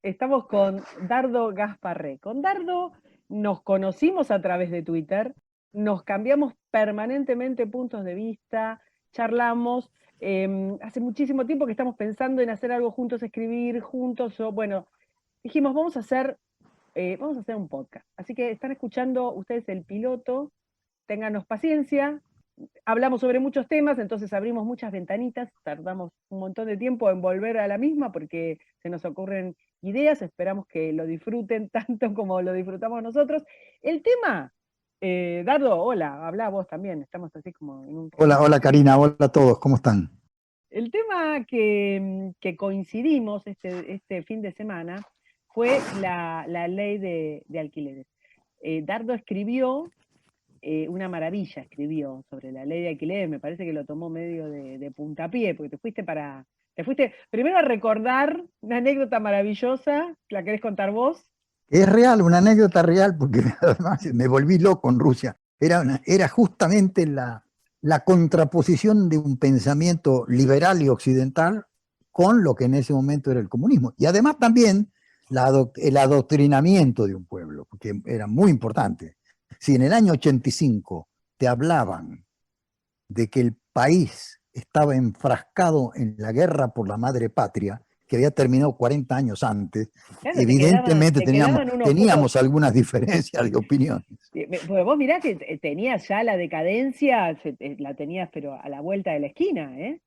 Estamos con Dardo Gasparré. Con Dardo nos conocimos a través de Twitter, nos cambiamos permanentemente puntos de vista, charlamos. Hace muchísimo tiempo que estamos pensando en hacer algo juntos, escribir juntos. Bueno, dijimos, vamos a hacer un podcast. Así que están escuchando ustedes el piloto, ténganos paciencia. Hablamos sobre muchos temas, entonces abrimos muchas ventanitas, tardamos un montón de tiempo en volver a la misma porque se nos ocurren ideas, esperamos que lo disfruten tanto como lo disfrutamos nosotros. El tema, Dardo, hola, habla vos también, estamos así como en un... Hola, hola Karina, hola a todos, ¿cómo están? El tema que coincidimos este fin de semana fue la ley de alquileres. Dardo escribió una maravilla, escribió sobre la ley de alquileres, me parece que lo tomó medio de puntapié, porque te fuiste primero a recordar una anécdota maravillosa, ¿la querés contar vos? Es real, una anécdota real, porque además me volví loco en Rusia. Era justamente la contraposición de un pensamiento liberal y occidental con lo que en ese momento era el comunismo. Y además también el adoctrinamiento de un pueblo, porque era muy importante. Si en el año 85 te hablaban de que el país estaba enfrascado en la guerra por la madre patria, que había terminado 40 años antes, Claro, evidentemente te quedaban unos pocos... teníamos algunas diferencias de opiniones. Porque vos mirá que tenías ya la decadencia, la tenías pero a la vuelta de la esquina, ¿eh?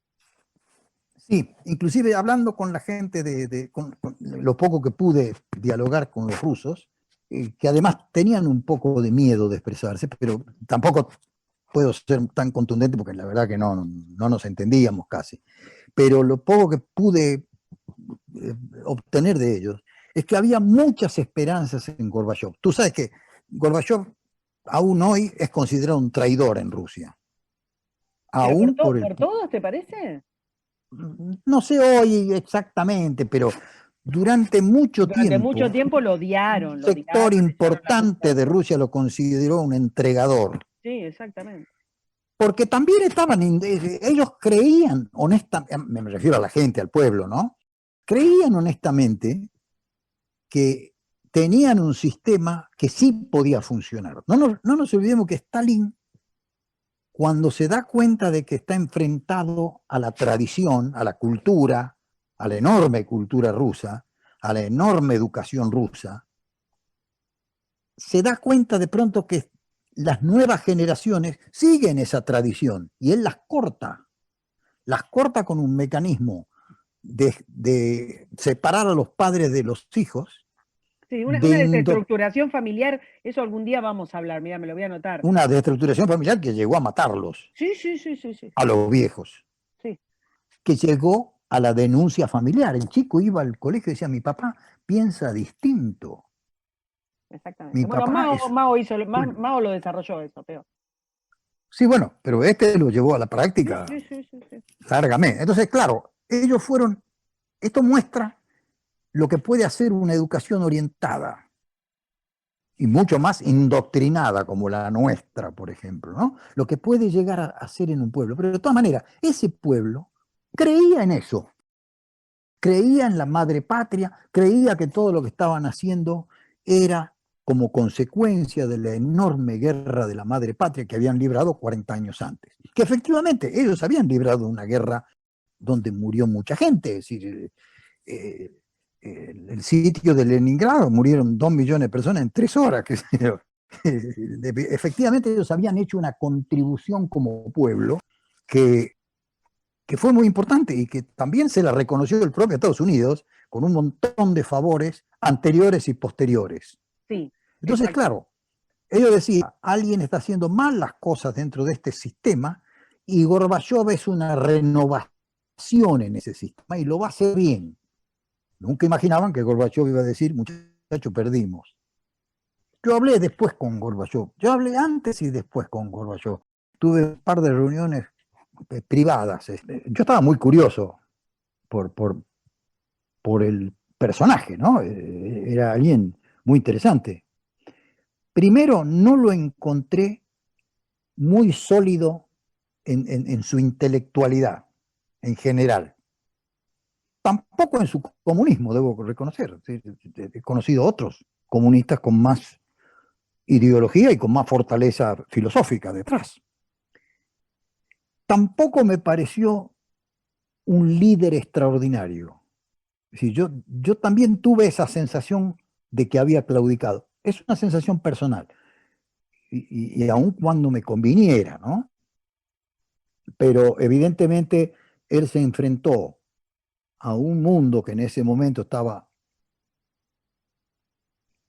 Sí, inclusive hablando con la gente, con lo poco que pude dialogar con los rusos, que además tenían un poco de miedo de expresarse, pero tampoco puedo ser tan contundente porque la verdad que no nos entendíamos casi. Pero lo poco que pude obtener de ellos es que había muchas esperanzas en Gorbachev. Tú sabes que Gorbachev aún hoy es considerado un traidor en Rusia. ¿Pero Aún por por todos, te parece? no sé hoy exactamente, pero durante mucho Durante mucho tiempo, tiempo un lo sector odiaron, le echaron la culpa importante de de todo. Rusia lo consideró un entregador. Sí, exactamente. Porque también ellos creían honestamente, me refiero a la gente, al pueblo, ¿no? Creían honestamente que tenían un sistema que sí podía funcionar. No nos olvidemos que Stalin, cuando se da cuenta de que está enfrentado a la tradición, a la cultura, a la enorme cultura rusa, a la enorme educación rusa, se da cuenta de pronto que las nuevas generaciones siguen esa tradición y él las corta con un mecanismo de separar a los padres de los hijos, Sí, una de desestructuración familiar, eso algún día vamos a hablar, mira, me lo voy a anotar. una destructuración familiar que llegó a matarlos, Sí, sí, sí, sí, sí, a los viejos, sí, que llegó a la denuncia familiar. El chico iba al colegio y decía, mi papá piensa distinto, exactamente. mi Bueno, papá es... Bueno, Mao lo desarrolló eso, pero. sí, bueno, pero este lo llevó a la Sí, práctica sí, sí, sí, sí. largamente. Entonces, claro, ellos fueron... Esto muestra lo que puede hacer una educación orientada y mucho más indoctrinada como la nuestra, por ejemplo, ¿no? Lo que puede llegar a hacer en un pueblo. Pero de todas maneras, ese pueblo creía en eso, creía en la madre patria, creía que todo lo que estaban haciendo era como consecuencia de la enorme guerra de la madre patria que habían librado 40 años antes. Que efectivamente ellos habían librado una guerra donde murió mucha gente, es decir, el sitio de Leningrado murieron 2 millones de personas en 3 horas. Efectivamente ellos habían hecho una contribución como pueblo que fue muy importante y que también se la reconoció el propio Estados Unidos con un montón de favores anteriores y posteriores. Sí, Entonces, exacto. claro, ellos decían, alguien está haciendo mal las cosas dentro de este sistema y Gorbachev es una renovación en ese sistema y lo va a hacer bien. Nunca imaginaban que Gorbachev iba a decir, muchachos, perdimos. Yo hablé después con Gorbachev, yo hablé antes y después con Gorbachev. Tuve un par de reuniones privadas. Yo estaba muy curioso por, por, por el personaje, ¿no? Era alguien muy interesante. Primero, no lo encontré muy sólido en su intelectualidad, en general. tampoco en su comunismo, debo reconocer. He conocido otros comunistas con más ideología y con más fortaleza filosófica detrás. Tampoco me pareció un líder extraordinario. Es decir, yo también tuve esa sensación de que había claudicado. Es una sensación personal. Y aun cuando me conviniera, ¿no? Pero evidentemente él se enfrentó a un mundo que en ese momento estaba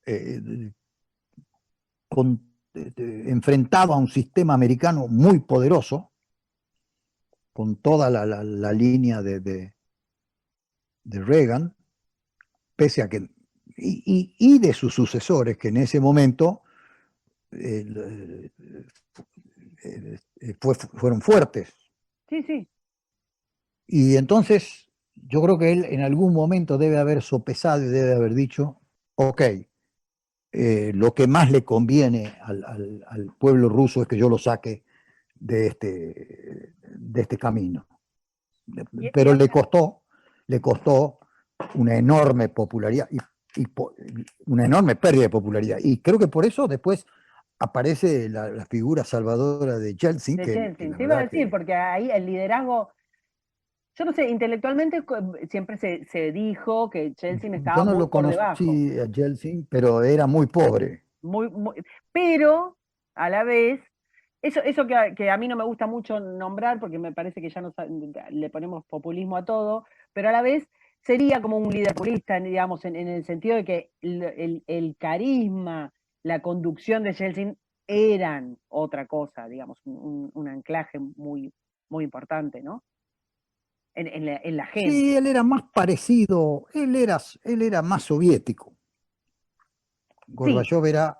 eh, enfrentado a un sistema americano muy poderoso, con toda la línea de Reagan, pese a que, y de sus sucesores, que en ese momento fueron fuertes. Sí, sí. Y entonces yo creo que él en algún momento debe haber sopesado y debe haber dicho, ok, lo que más le conviene al pueblo ruso es que yo lo saque de este camino. Pero le costó una enorme popularidad y una enorme pérdida de popularidad. Y creo que por eso después aparece la figura salvadora de Yeltsin, De que Yeltsin, la te iba a verdad decir, que... porque ahí el liderazgo, yo no sé, intelectualmente siempre se dijo que Yeltsin Yo estaba no muy lo por debajo, conocí a Yeltsin, pero era muy pobre. pero a la vez, eso que a mí no me gusta mucho nombrar, porque me parece que ya le ponemos populismo a todo, pero a la vez sería como un líder populista, digamos, en el sentido de que el carisma, la conducción de Yeltsin eran otra cosa, digamos, un anclaje muy, muy importante, ¿no? En la Sí, gente. él era más parecido, él era más soviético. Sí, Gorbachev era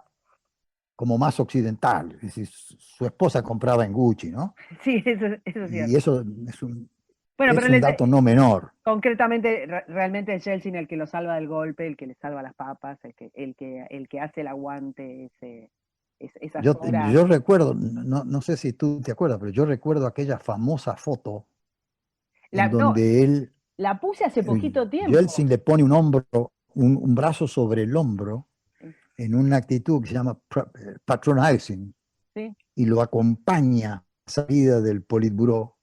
como más occidental, es decir, su esposa compraba en Gucci, ¿no? sí, eso es Y cierto. eso Bueno, pero es un dato no menor. concretamente, realmente es Yeltsin el que lo salva del golpe, el que le salva las papas, el que hace el aguante esas horas. Yo recuerdo, no sé si tú te acuerdas, pero yo recuerdo aquella famosa foto en No, donde él, la puse hace poquito tiempo. Yeltsin le pone un brazo sobre el hombro en una actitud que se llama patronizing Sí, y lo acompaña a la salida del Politburó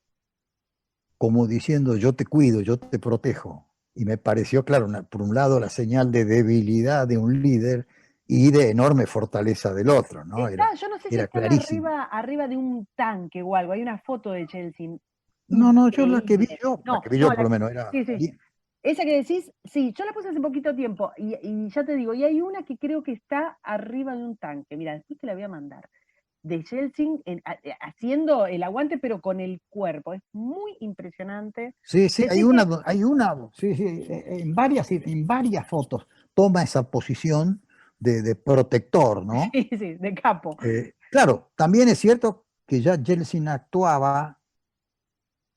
como diciendo yo te cuido, yo te protejo. Y me pareció, claro, por un lado la señal de debilidad de un líder y de enorme fortaleza del otro, ¿no? yo no sé si Era están clarísimo. arriba de un tanque o algo. Hay una foto de Yeltsin No, yo la que vi increíble. yo, la No, que vi no, yo por lo menos era sí, sí. bien. Esa que decís, sí, yo la puse hace poquito tiempo y ya te digo, y hay una que creo que está arriba de un tanque. Mira, después te la voy a mandar. De Yeltsin haciendo el aguante, pero con el cuerpo. Es muy impresionante. Sí, sí, Decís que, sí, sí, en varias fotos toma esa posición de protector, ¿no? sí, sí, de capo. Claro, también es cierto que ya Yeltsin actuaba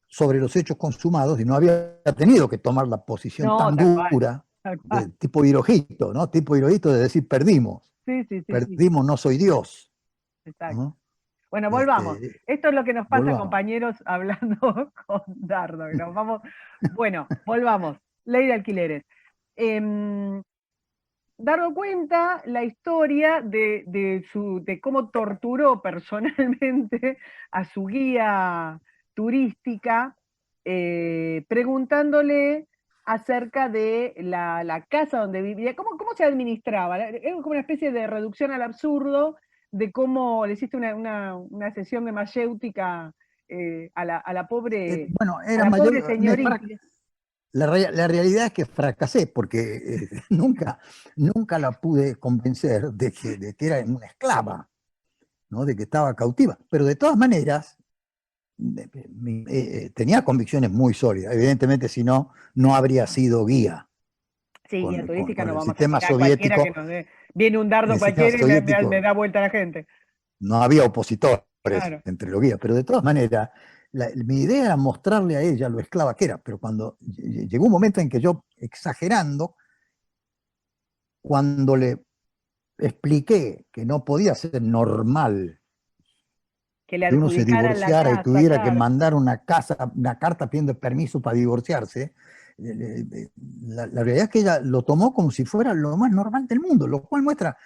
sobre los hechos consumados y no había tenido que tomar la posición No, tan tal cual, dura tal cual. de tipo Hirojito, ¿no? Tipo Hirojito de decir Sí, sí, sí, sí, perdimos, no soy Dios, exacto. ¿no? Bueno, volvamos. Este, Esto es lo que nos pasa, volvamos. compañeros, hablando con Dardo. Que nos vamos. Bueno, volvamos. Ley de alquileres. Em, Dardo cuenta la historia de cómo torturó personalmente a su guía turística, preguntándole acerca de la casa donde vivía, cómo se administraba. Era como una especie de reducción al absurdo de cómo le hiciste una sesión de mayéutica a la pobre, Bueno, a era la pobre mayor. señorita. La realidad es que fracasé porque nunca la pude convencer de que era una esclava, ¿no? De que estaba cautiva. Pero de todas maneras, tenía convicciones muy sólidas. Evidentemente, si no, no habría sido guía. Sí, guía turística Con no el vamos a sistema tirar cualquiera que soviético, nos dé. Viene un en dardo el sistema cualquiera y me soviético da vuelta a la gente. no había opositores Claro. entre los guías, pero de todas maneras, mi idea era mostrarle a ella lo esclava que era, pero cuando llegó un momento en que yo, exagerando, cuando le expliqué que no podía ser normal Que le que uno se adjudicaran la divorciara y casa, tuviera que claro. mandar una carta pidiendo permiso para divorciarse, la realidad es que ella lo tomó como si fuera lo más normal del mundo, lo cual muestra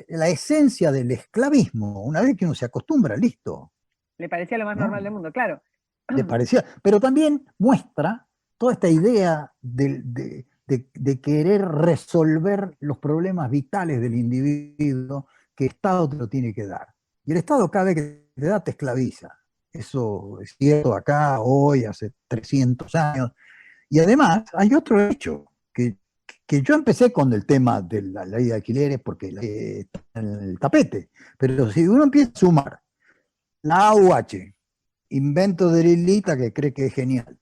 la esencia del esclavismo. Una vez que uno se acostumbra, listo, Le parecía lo más ¿no? normal del mundo, claro. Le parecía, pero también muestra toda esta idea de querer resolver los problemas vitales del individuo que el Estado te lo tiene que dar. Y el Estado cada vez que te da te esclaviza. Eso es cierto acá, hoy, hace 300 años. Y además hay otro hecho, que yo empecé con el tema de la ley de alquileres porque está en el tapete, pero si uno empieza a sumar la AUH, invento de Lilita que cree que es genial,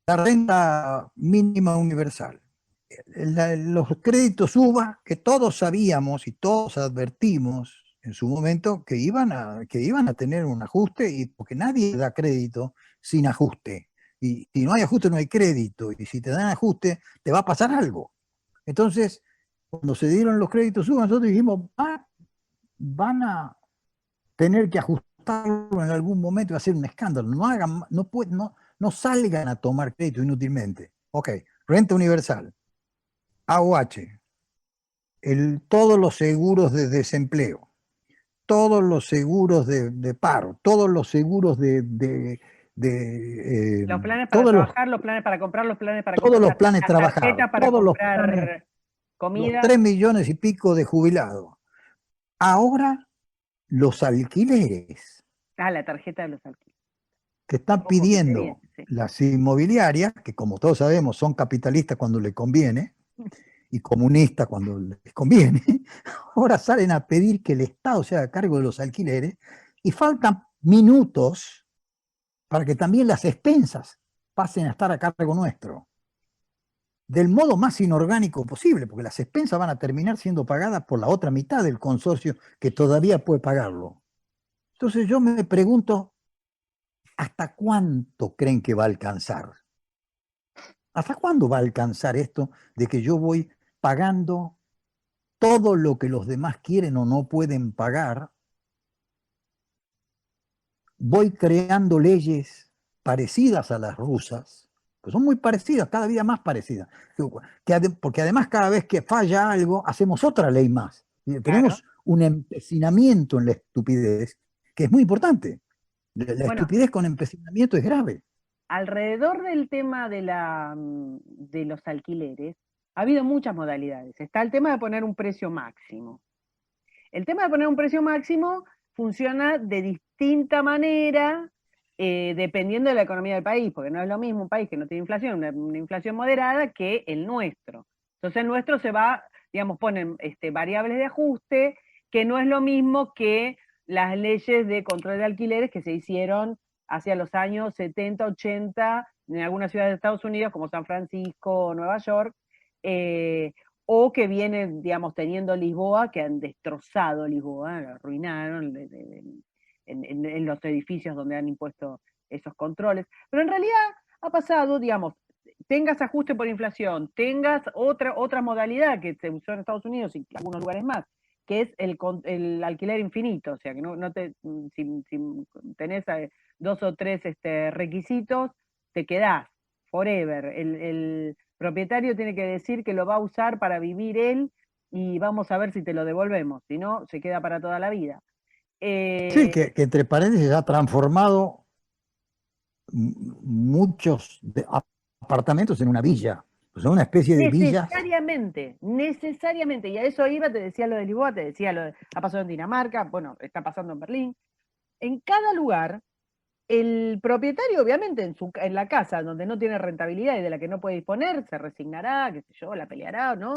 la renta mínima universal, los créditos UVA, que todos sabíamos y todos advertimos en su momento que iban a tener un ajuste, y porque nadie da crédito sin ajuste. Y si no hay ajuste, no hay crédito. Y si te dan ajuste, te va a pasar algo. Entonces, cuando se dieron los créditos UVA, nosotros dijimos, van a tener que ajustarlo en algún momento y va a ser un escándalo. No salgan a tomar crédito inútilmente. Ok, renta universal, AUH, todos los seguros de desempleo, todos los seguros de paro, todos los seguros Los planes para todos trabajar, los planes para comprar, los planes para todos los comprar, planes las trabajados, tarjetas para todos los planes, comprar los comida. 3 millones y pico de jubilados. Ahora los alquileres La tarjeta de los alquileres. que están Ojo que se viene, pidiendo sí. las inmobiliarias, que como todos sabemos son capitalistas cuando les conviene y comunistas cuando les conviene, ahora salen a pedir que el Estado se haga cargo de los alquileres y faltan minutos para que también las expensas pasen a estar a cargo nuestro, del modo más inorgánico posible, porque las expensas van a terminar siendo pagadas por la otra mitad del consorcio que todavía puede pagarlo. Entonces yo me pregunto, ¿hasta cuánto creen que va a alcanzar? ¿Hasta cuándo va a alcanzar esto de que yo voy pagando todo lo que los demás quieren o no pueden pagar? Voy creando leyes parecidas a las rusas, que son muy parecidas, cada día más parecidas, porque además cada vez que falla algo, hacemos otra ley más. Claro. Tenemos un empecinamiento en la estupidez, que es muy importante. La Bueno, estupidez con empecinamiento es grave. alrededor del tema de los alquileres, ha habido muchas modalidades. Está el tema de poner un precio máximo. El tema de poner un precio máximo funciona de distinta manera dependiendo de la economía del país, porque no es lo mismo un país que no tiene inflación, una inflación moderada, que el nuestro. Entonces el nuestro se va, digamos, ponen variables de ajuste, que no es lo mismo que las leyes de control de alquileres que se hicieron hacia los años 70, 80, en algunas ciudades de Estados Unidos, como San Francisco o Nueva York, o que vienen, digamos, teniendo Lisboa, que han destrozado Lisboa, la arruinaron en los edificios donde han impuesto esos controles. Pero en realidad ha pasado, digamos, tengas ajuste por inflación, tengas otra modalidad que se usó en Estados Unidos y en algunos lugares más, que es el alquiler infinito, o sea, que si tenés 2 o 3 requisitos, te quedás forever. El propietario tiene que decir que lo va a usar para vivir él y vamos a ver si te lo devolvemos, si no, se queda para toda la vida. Sí, que entre paréntesis ha transformado muchos apartamentos en una villa, o sea, una especie de villas. Necesariamente, y a eso iba, te decía lo de Lisboa, te decía ha pasado en Dinamarca, bueno, está pasando en Berlín. En cada lugar, el propietario, obviamente, en la casa donde no tiene rentabilidad y de la que no puede disponer, se resignará, qué sé yo, la peleará o no,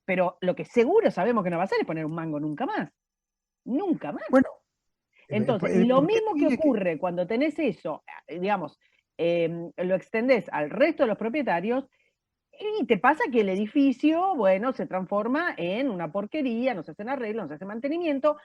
pero lo que seguro sabemos que no va a hacer es poner un mango nunca más. Nunca más. Bueno, Entonces, y lo porque mismo que ocurre cuando tenés eso, digamos, lo extendés al resto de los propietarios, y te pasa que el edificio, bueno, se transforma en una porquería, no se hacen arreglos, no se hace mantenimiento.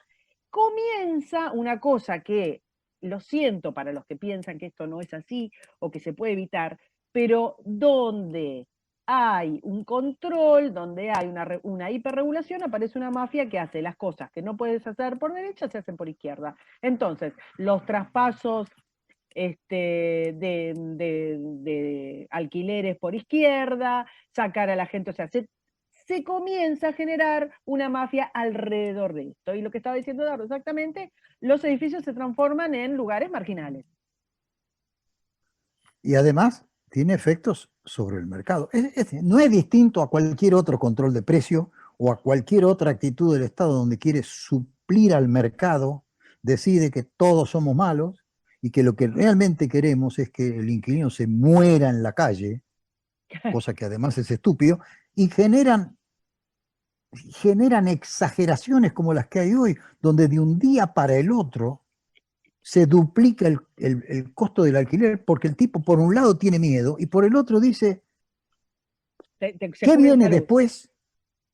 Comienza una cosa que, lo siento para los que piensan que esto no es así o que se puede evitar, pero donde hay un control, donde hay una hiperregulación, aparece una mafia que hace las cosas que no puedes hacer por derecha, se hacen por izquierda. Entonces, los traspasos de alquileres por izquierda, sacar a la gente, o sea, se comienza a generar una mafia alrededor de esto. Y lo que estaba diciendo Dardo exactamente, los edificios se transforman en lugares marginales. Y además tiene efectos sobre el mercado. No es distinto a cualquier otro control de precio o a cualquier otra actitud del Estado donde quiere suplir al mercado, decide que todos somos malos y que lo que realmente queremos es que el inquilino se muera en la calle, cosa que además es estúpido, y generan exageraciones como las que hay hoy, donde de un día para el otro se duplica el costo del alquiler porque el tipo por un lado tiene miedo y por el otro dice, ¿qué viene después?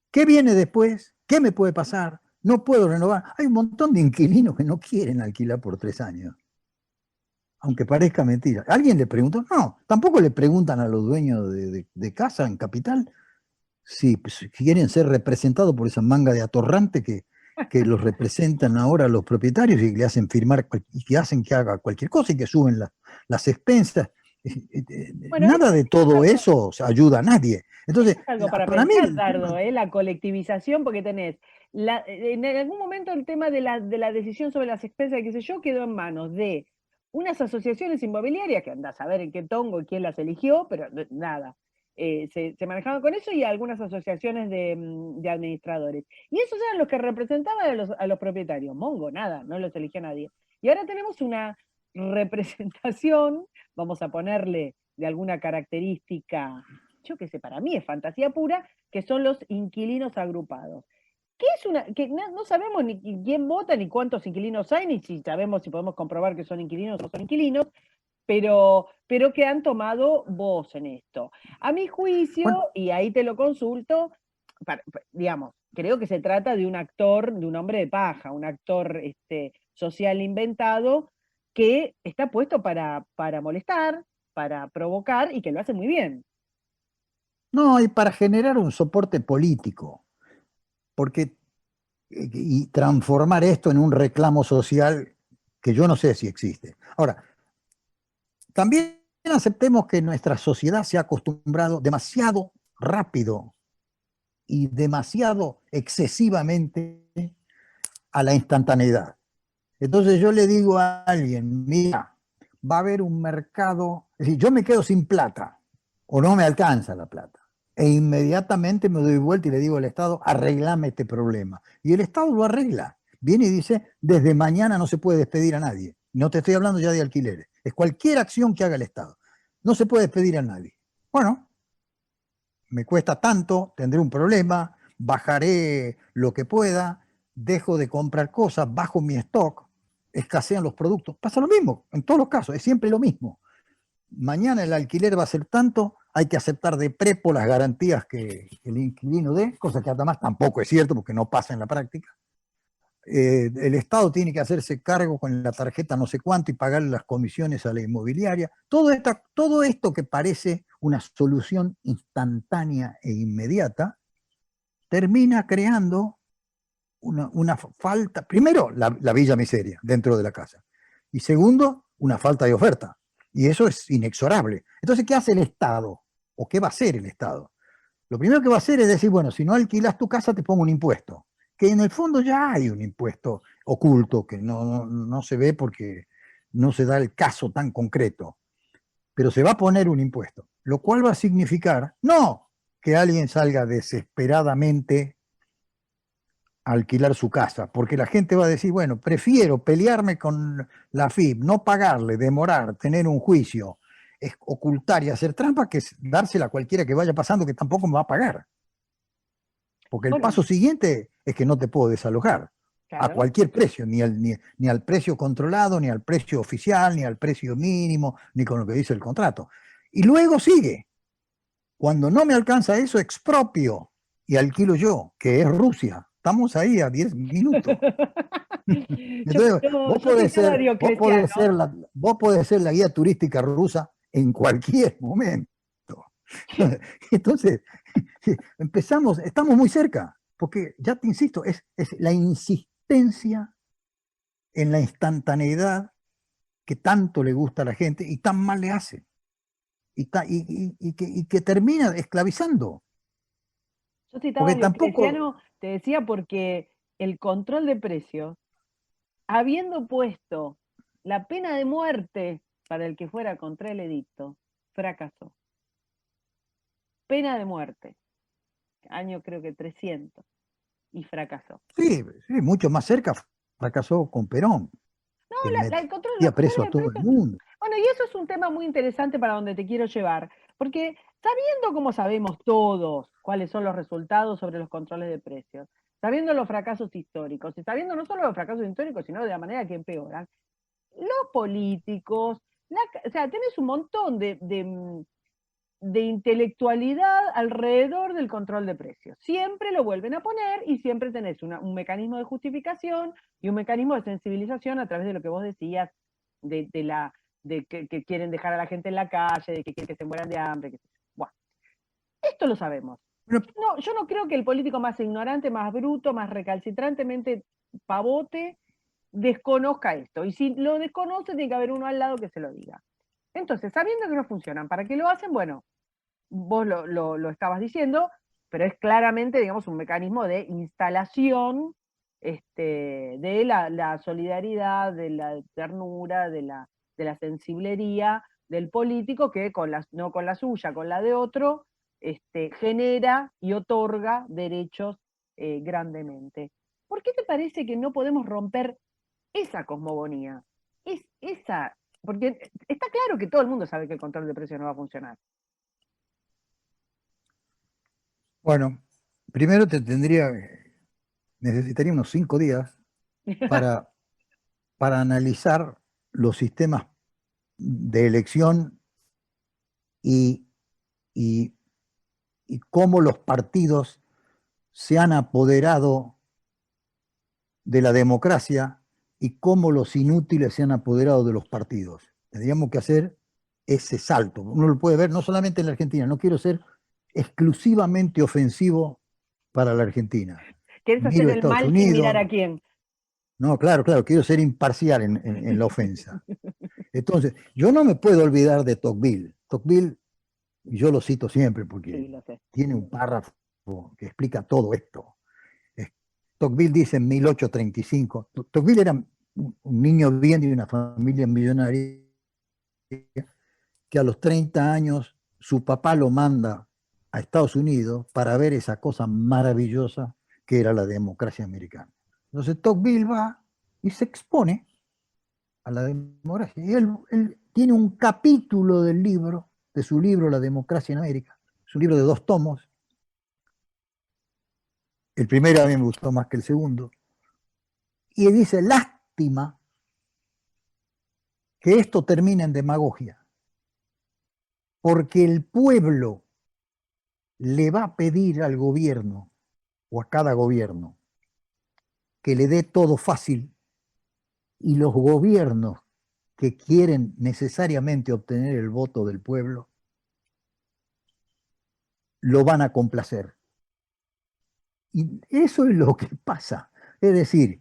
¿Qué viene después? ¿Qué me puede pasar? No puedo renovar. Hay un montón de inquilinos que no quieren alquilar por 3 años. Aunque parezca mentira. ¿Alguien le preguntó? No, tampoco le preguntan a los dueños de casa en Capital si quieren ser representados por esa manga de atorrante que los representan ahora los propietarios y le hacen firmar y que hacen que haga cualquier cosa y que suben las expensas. Bueno, nada de todo eso ayuda a nadie. Entonces, es algo para pensar, Dardo, la colectivización, porque tenés, en algún momento el tema de la decisión sobre las expensas, qué sé yo, quedó en manos de unas asociaciones inmobiliarias, que andás a saber en qué tongo y quién las eligió, pero nada, se manejaban con eso, y algunas asociaciones de administradores. Y esos eran los que representaban a los propietarios. Mongo, nada, no los eligió nadie. Y ahora tenemos una representación, vamos a ponerle de alguna característica, yo qué sé, para mí es fantasía pura, que son los inquilinos agrupados. ¿Qué es que no sabemos ni quién vota, ni cuántos inquilinos hay, ni si sabemos si podemos comprobar que son inquilinos o son inquilinos, pero que han tomado voz en esto. A mi juicio, bueno, y ahí te lo consulto, digamos, creo que se trata de un actor, de un hombre de paja, un actor social inventado que está puesto para molestar, para provocar, y que lo hace muy bien. No, y para generar un soporte político, porque y transformar esto en un reclamo social que yo no sé si existe. Ahora, también aceptemos que nuestra sociedad se ha acostumbrado demasiado rápido y demasiado excesivamente a la instantaneidad. Entonces yo le digo a alguien, mira, va a haber un mercado, es decir, yo me quedo sin plata o no me alcanza la plata. E inmediatamente me doy vuelta y le digo al Estado, arreglame este problema. Y el Estado lo arregla. Viene y dice, desde mañana no se puede despedir a nadie. No te estoy hablando ya de alquileres. Es cualquier acción que haga el Estado. No se puede despedir a nadie. Bueno, me cuesta tanto, tendré un problema, bajaré lo que pueda, dejo de comprar cosas, bajo mi stock, escasean los productos. Pasa lo mismo, en todos los casos, es siempre lo mismo. Mañana el alquiler va a ser tanto, hay que aceptar de prepo las garantías que el inquilino dé, cosa que además tampoco es cierto porque no pasa en la práctica. El Estado tiene que hacerse cargo con la tarjeta no sé cuánto y pagar las comisiones a la inmobiliaria. Todo esto que parece una solución instantánea e inmediata, termina creando una falta, primero la villa miseria dentro de la casa, y segundo, una falta de oferta. Y eso es inexorable. Entonces, ¿qué hace el Estado? ¿O qué va a hacer el Estado? Lo primero que va a hacer es decir, bueno, si no alquilas tu casa, te pongo un impuesto. Que en el fondo ya hay un impuesto oculto que no se ve porque no se da el caso tan concreto. Pero se va a poner un impuesto, lo cual va a significar, no que alguien salga desesperadamente a alquilar su casa, porque la gente va a decir, bueno, prefiero pelearme con la FIP, no pagarle, demorar, tener un juicio, es ocultar y hacer trampa, que es dársela a cualquiera que vaya pasando que tampoco me va a pagar. Porque el paso siguiente es que no te puedo desalojar. Claro. A cualquier precio, ni al precio controlado, ni al precio oficial, ni al precio mínimo, ni con lo que dice el contrato. Y luego sigue. Cuando no me alcanza eso, expropio y alquilo yo, que es Rusia. Estamos ahí a 10 minutos. Entonces, vos podés ser la guía turística rusa en cualquier momento. Entonces, estamos muy cerca, porque ya te insisto, es la insistencia en la instantaneidad que tanto le gusta a la gente y tan mal le hace. Y que termina esclavizando. Yo citaba Porque a tampoco, Diocleciano, te decía, porque el control de precios, habiendo puesto la pena de muerte para el que fuera contra el edicto, fracasó. Pena de muerte, año creo que 300, y fracasó. sí, sí, mucho más cerca fracasó con Perón, No, que el control, metía los preso controles a de todo el precios. mundo. Bueno, y eso es un tema muy interesante para donde te quiero llevar, porque sabiendo como sabemos todos cuáles son los resultados sobre los controles de precios, sabiendo los fracasos históricos, y sabiendo no solo los fracasos históricos, sino de la manera que empeoran, los políticos, o sea, tenés un montón de intelectualidad alrededor del control de precios. Siempre lo vuelven a poner y siempre tenés un mecanismo de justificación y un mecanismo de sensibilización a través de lo que vos decías, de que quieren dejar a la gente en la calle, de que quieren que se mueran de hambre. Bueno, esto lo sabemos. Bueno, Yo no creo que el político más ignorante, más bruto, más recalcitrantemente pavote, desconozca esto. Y si lo desconoce, tiene que haber uno al lado que se lo diga. Entonces, sabiendo que no funcionan, ¿para qué lo hacen? Bueno, vos lo estabas diciendo, pero es claramente, digamos, un mecanismo de instalación de la solidaridad, de la ternura, de la sensiblería del político que no con la suya, con la de otro, genera y otorga derechos grandemente. ¿Por qué te parece que no podemos romper esa cosmogonía? Esa, porque está claro que todo el mundo sabe que el control de precios no va a funcionar. bueno, primero necesitaría unos 5 días para, para analizar los sistemas de elección y, y, y cómo los partidos se han apoderado de la democracia y cómo los inútiles se han apoderado de los partidos. Tendríamos que hacer ese salto. Uno lo puede ver no solamente en la Argentina, no quiero ser exclusivamente ofensivo para la Argentina. ¿Querés hacer Miro el Estados mal sin mirar a Unidos, quién? no, claro, claro, quiero ser imparcial en la ofensa. Entonces, yo no me puedo olvidar de Tocqueville. Tocqueville, yo lo cito siempre porque Sí, lo sé. tiene un párrafo que explica todo esto. Tocqueville dice en 1835, Tocqueville era un niño bien de una familia millonaria, que a los 30 años su papá lo manda a Estados Unidos para ver esa cosa maravillosa que era la democracia americana. Entonces Tocqueville va y se expone a la democracia. Y él tiene un capítulo del libro, de su libro La democracia en América, es un libro de 2 tomos. El primero a mí me gustó más que el segundo. Y dice, lástima que esto termine en demagogia, porque el pueblo le va a pedir al gobierno o a cada gobierno que le dé todo fácil, y los gobiernos que quieren necesariamente obtener el voto del pueblo lo van a complacer. Y eso es lo que pasa. Es decir,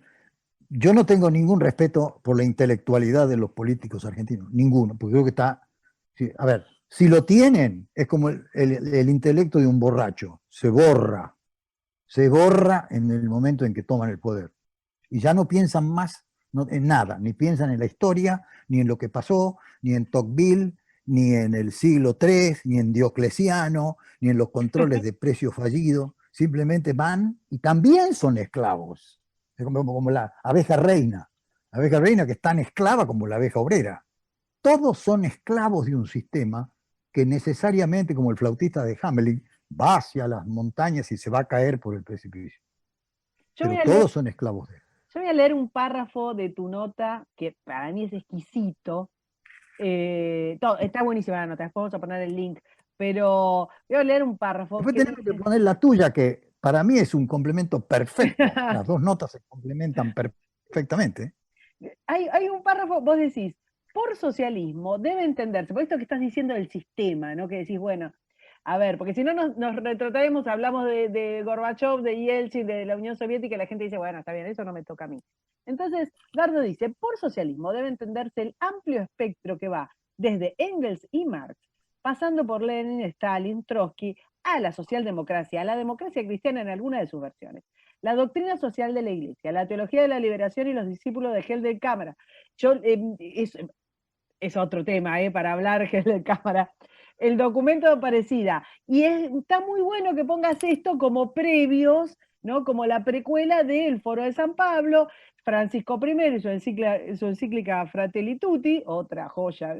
yo no tengo ningún respeto por la intelectualidad de los políticos argentinos, ninguno, porque creo que está, sí, a ver, si lo tienen, es como el intelecto de un borracho, se borra en el momento en que toman el poder. Y ya no piensan más en nada, ni piensan en la historia, ni en lo que pasó, ni en Tocqueville, ni en el siglo III, ni en Diocleciano, ni en los controles de precios fallidos, simplemente van y también son esclavos, es como la abeja reina que es tan esclava como la abeja obrera. Todos son esclavos de un sistema que necesariamente, como el flautista de Hamelin, va hacia las montañas y se va a caer por el precipicio. Yo voy Pero a leer, todos son esclavos de él. yo voy a leer un párrafo de tu nota que para mí es exquisito. Está buenísima la nota, después vamos a poner el link, pero voy a leer un párrafo Después que tenemos que dice, poner la tuya, que para mí es un complemento perfecto. Las 2 notas se complementan perfectamente. hay un párrafo, vos decís, por socialismo debe entenderse, por esto que estás diciendo del sistema, ¿no? Que decís, bueno, a ver, porque si no nos retrotraemos, hablamos de Gorbachev, de Yeltsin, de la Unión Soviética, y la gente dice, bueno, está bien, eso no me toca a mí. Entonces, Dardo dice, por socialismo debe entenderse el amplio espectro que va desde Engels y Marx, pasando por Lenin, Stalin, Trotsky, a la socialdemocracia, a la democracia cristiana en alguna de sus versiones, la doctrina social de la Iglesia, la teología de la liberación y los discípulos de Held de Cámara. Es otro tema para hablar, Held de Cámara. El documento de Aparecida. Y está muy bueno que pongas esto como previos, ¿no? Como la precuela del Foro de San Pablo, Francisco I y su encíclica Fratelli Tutti, otra joya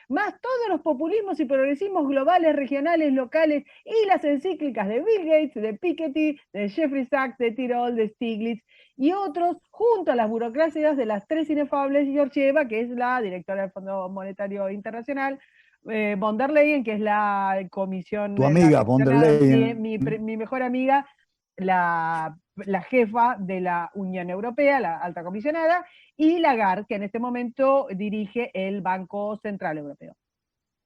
más todos los populismos y progresismos globales, regionales, locales, y las encíclicas de Bill Gates, de Piketty, de Jeffrey Sachs, de Tirol, de Stiglitz, y otros, junto a las burocracias de las tres inefables Georgieva, que es la directora del Fondo Monetario Internacional, von der Leyen, que es la comisión... Tu amiga, von der Leyen. Mi mejor amiga, la jefa de la Unión Europea, la alta comisionada, y Lagarde, que en este momento dirige el Banco Central Europeo.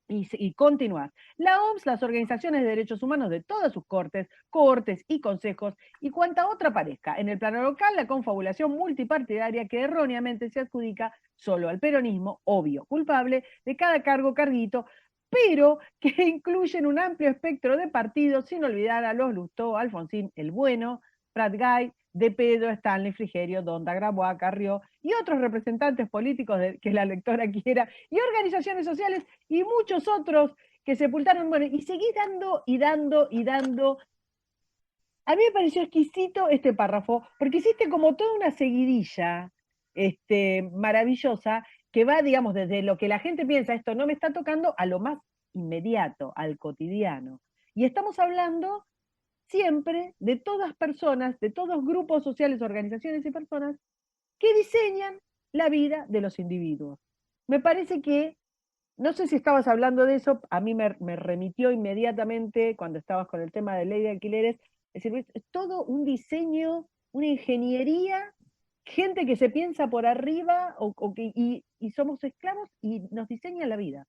Y continuar. La OMS, las organizaciones de derechos humanos de todas sus cohortes y consejos, y cuanta otra parezca. En el plano local, la confabulación multipartidaria que erróneamente se adjudica solo al peronismo, obvio, culpable, de cada carguito, pero que incluyen un amplio espectro de partidos, sin olvidar a los Lustó, Alfonsín, el Bueno, Prat Gay, De Pedro, Stanley, Frigerio, Donda, Grabois, Carrió y otros representantes políticos que la lectora quiera, y organizaciones sociales y muchos otros que sepultaron, bueno, y seguí dando y dando y dando. A mí me pareció exquisito este párrafo, porque hiciste como toda una seguidilla maravillosa, que va, digamos, desde lo que la gente piensa, esto no me está tocando, a lo más inmediato, al cotidiano. Y estamos hablando siempre de todas personas, de todos grupos sociales, organizaciones y personas que diseñan la vida de los individuos. Me parece que, no sé si estabas hablando de eso, a mí me remitió inmediatamente cuando estabas con el tema de ley de alquileres, es decir, es todo un diseño, una ingeniería, gente que se piensa por arriba y somos esclavos y nos diseña la vida.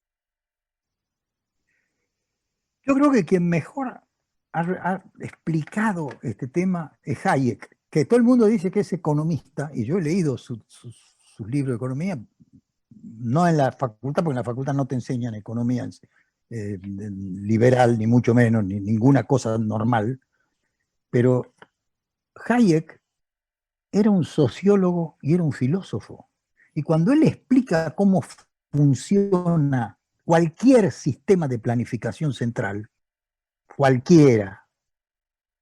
Yo creo que quien mejor ha explicado este tema es Hayek, que todo el mundo dice que es economista, y yo he leído sus libros de economía, no en la facultad, porque en la facultad no te enseñan economía liberal, ni mucho menos, ni ninguna cosa normal, pero Hayek era un sociólogo y era un filósofo. Y cuando él explica cómo funciona cualquier sistema de planificación central, cualquiera,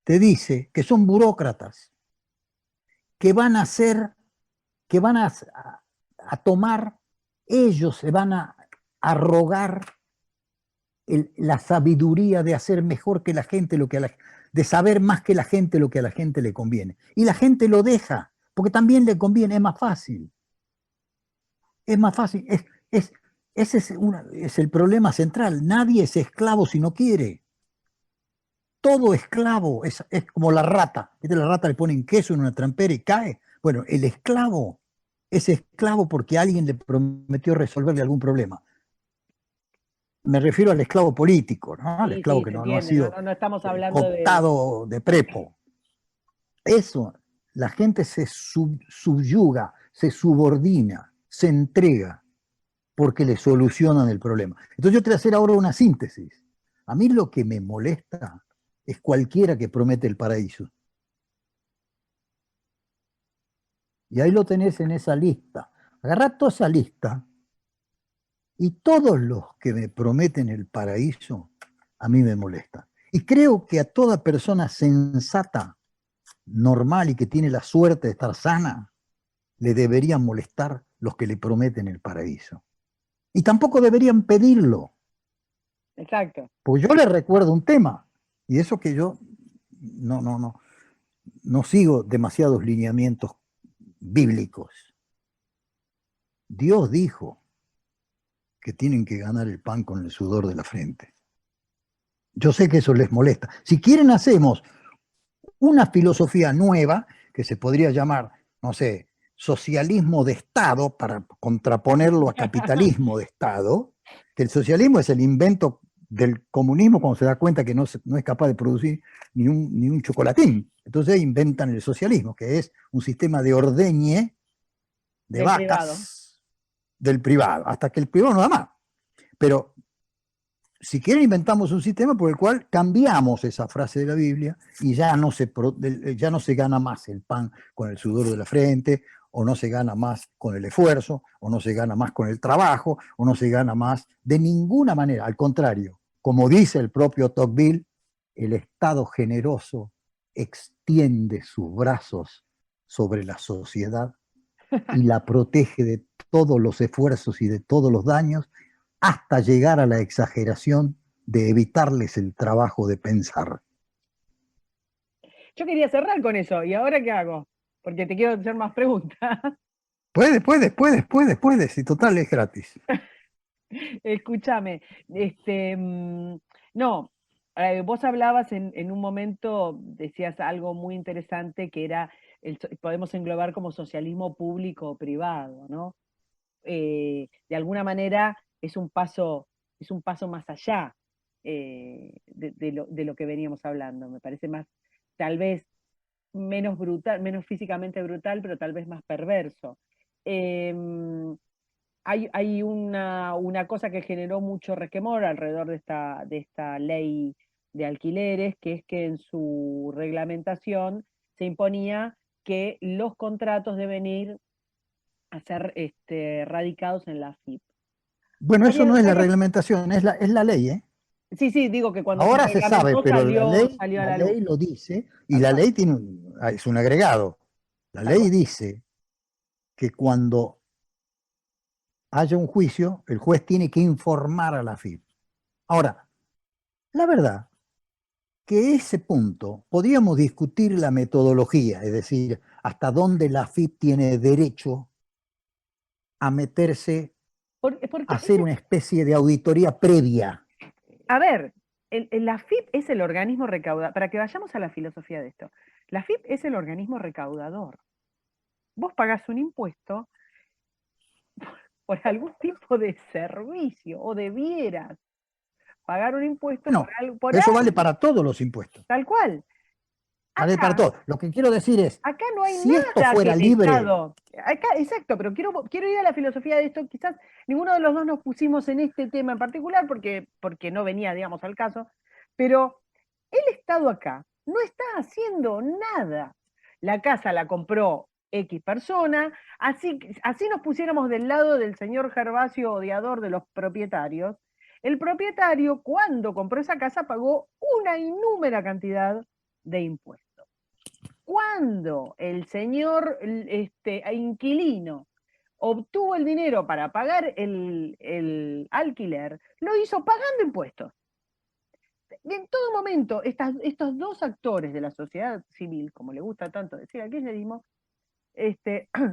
te dice que son burócratas, que van a hacer, que van a tomar, ellos se van a arrogar la sabiduría de hacer mejor que la gente, de saber más que la gente lo que a la gente le conviene. Y la gente lo deja, porque también le conviene, es más fácil. Es más fácil. Ese es el problema central. Nadie es esclavo si no quiere. Todo esclavo es como la rata. La rata le ponen queso en una trampera y cae. Bueno, el esclavo es esclavo porque alguien le prometió resolverle algún problema. Me refiero al esclavo político, ¿no? Al esclavo que no ha sido no estamos hablando cooptado de prepo. Eso, la gente se subyuga, se subordina, se entrega, porque le solucionan el problema. Entonces yo te voy a hacer ahora una síntesis. A mí lo que me molesta es cualquiera que promete el paraíso. Y ahí lo tenés en esa lista. Agarrá toda esa lista y todos los que me prometen el paraíso, a mí me molestan. Y creo que a toda persona sensata, normal y que tiene la suerte de estar sana, le deberían molestar los que le prometen el paraíso. Y tampoco deberían pedirlo. Exacto. Pues yo les recuerdo un tema, y eso que yo no sigo demasiados lineamientos bíblicos. Dios dijo que tienen que ganar el pan con el sudor de la frente. Yo sé que eso les molesta. Si quieren, hacemos una filosofía nueva que se podría llamar, no sé, socialismo de Estado, para contraponerlo a capitalismo de Estado, que el socialismo es el invento del comunismo cuando se da cuenta que no es capaz de producir ni un chocolatín. Entonces inventan el socialismo, que es un sistema de ordeñe de Del privado. vacas del privado, hasta que el privado no da más. Pero si quieren inventamos un sistema por el cual cambiamos esa frase de la Biblia y ya no se gana más el pan con el sudor de la frente, o no se gana más con el esfuerzo, o no se gana más con el trabajo, o no se gana más de ninguna manera. Al contrario, como dice el propio Tocqueville, el Estado generoso extiende sus brazos sobre la sociedad y la protege de todos los esfuerzos y de todos los daños, hasta llegar a la exageración de evitarles el trabajo de pensar. Yo quería cerrar con eso, ¿y ahora qué hago? Porque te quiero hacer más preguntas. Puedes, si total es gratis. Escúchame, no, vos hablabas en un momento, decías algo muy interesante que era, podemos englobar como socialismo público o privado, ¿no? De alguna manera es un paso más allá de lo que veníamos hablando. Me parece más, tal vez menos brutal, menos físicamente brutal, pero tal vez más perverso. Hay una cosa que generó mucho resquemor alrededor de esta ley de alquileres, que es que en su reglamentación se imponía que los contratos deben ir a ser radicados en la AFIP. Bueno, eso no es la reglamentación, es la ley, ¿eh? Sí, digo que cuando Ahora se se sabe, reglamentó pero salió a la la luz. ley lo dice, y Tal la cual, ley es un agregado. La tal ley cual. dice que cuando haya un juicio, el juez tiene que informar a la AFIP. Ahora, la verdad que ese punto podríamos discutir la metodología, es decir, hasta dónde la AFIP tiene derecho a meterse a Porque hacer una especie de auditoría previa. a ver, la AFIP es el organismo recaudador, para que vayamos a la filosofía de esto, la AFIP es el organismo recaudador. Vos pagás un impuesto por algún tipo de servicio, o debieras pagar un impuesto Bueno, por eso vale algo, para todos los impuestos, tal cual. vale para Acá, todos. Lo que quiero decir es, acá no hay si esto nada que fuera el libre, Estado. Acá, exacto, pero quiero ir a la filosofía de esto. Quizás ninguno de los dos nos pusimos en este tema en particular porque no venía, digamos, al caso. Pero el Estado acá no está haciendo nada. La casa la compró X persona, así nos pusiéramos del lado del señor Gervasio odiador de los propietarios. El propietario, cuando compró esa casa, pagó una innúmera cantidad de impuestos. Cuando el señor inquilino obtuvo el dinero para pagar el alquiler, lo hizo pagando impuestos. Y en todo momento, estos dos actores de la sociedad civil, como le gusta tanto decir al kirchnerismo,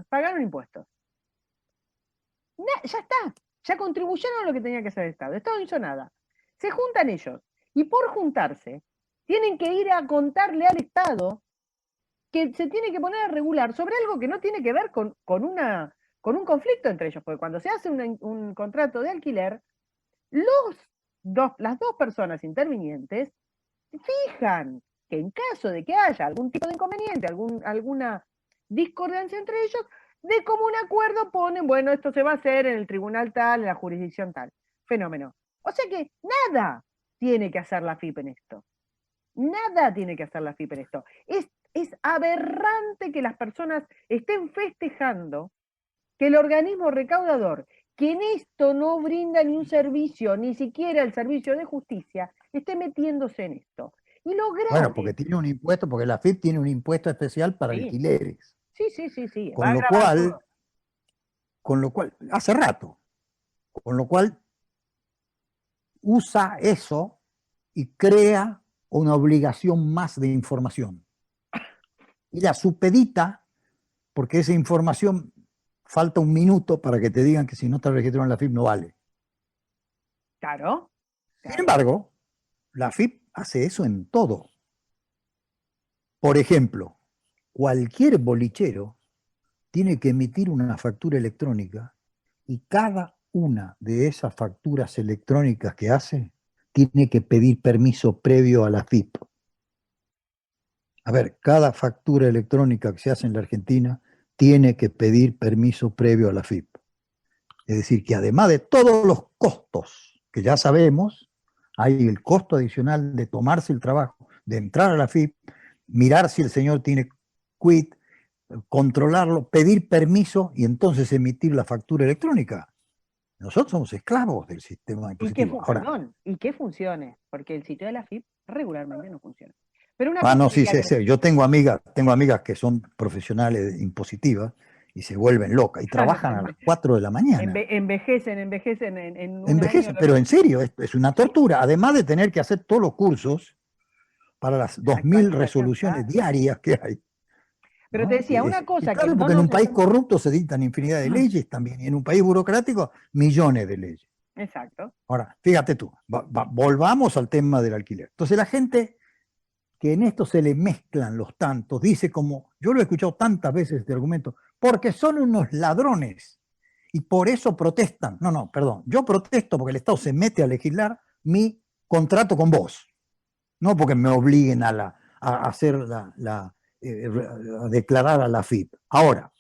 pagaron impuestos. Ya está, ya contribuyeron a lo que tenía que hacer el Estado. El Estado no hizo nada. Se juntan ellos y por juntarse tienen que ir a contarle al Estado que se tiene que poner a regular sobre algo que no tiene que ver con un conflicto entre ellos, porque cuando se hace un contrato de alquiler, las dos personas intervinientes fijan que en caso de que haya algún tipo de inconveniente, alguna discordancia entre ellos, de común acuerdo ponen, bueno, esto se va a hacer en el tribunal tal, en la jurisdicción tal. Fenómeno. O sea que nada tiene que hacer la FIP en esto. Nada tiene que hacer la FIP en esto. Es aberrante que las personas estén festejando que el organismo recaudador, que en esto no brinda ni un servicio, ni siquiera el servicio de justicia, esté metiéndose en esto. Y lo bueno, grave. porque tiene un impuesto, porque la AFIP tiene un impuesto especial para Sí, alquileres, sí. Va con a lo grabar cual, todo. hace rato, con lo cual usa eso y crea una obligación más de información. Y la supedita, porque esa información falta un minuto para que te digan que si no está registrado en la FIP no vale. Claro, Sin claro. embargo, la FIP hace eso en todo. Por ejemplo, cualquier bolichero tiene que emitir una factura electrónica y cada una de esas facturas electrónicas que hace tiene que pedir permiso previo a la FIP. A ver, cada factura electrónica que se hace en la Argentina tiene que pedir permiso previo a la FIP. Es decir, que además de todos los costos que ya sabemos, hay el costo adicional de tomarse el trabajo, de entrar a la FIP, mirar si el señor tiene quit, controlarlo, pedir permiso y entonces emitir la factura electrónica. Nosotros somos esclavos del sistema impositivo. Perdón, y que funcione, porque el sitio de la FIP regularmente no funciona. Pero una no, sí, sí. Yo tengo amigas que son profesionales impositivas y se vuelven locas y trabajan a las 4 de la mañana. Envejecen en un año. Pero en serio, es una tortura. Además de tener que hacer todos los cursos para las 2000 resoluciones diarias que hay. Pero te decía, una cosa claro, porque en un país corrupto se dictan infinidad de leyes también, y en un país burocrático, millones de leyes. Exacto. Ahora, fíjate tú, volvamos al tema del alquiler. Entonces la gente que en esto se le mezclan los tantos, dice como, yo lo he escuchado tantas veces este argumento, porque son unos ladrones y por eso protestan. No, perdón, yo protesto porque el Estado se mete a legislar mi contrato con vos, no porque me obliguen a hacer a declarar a la FIP. Ahora,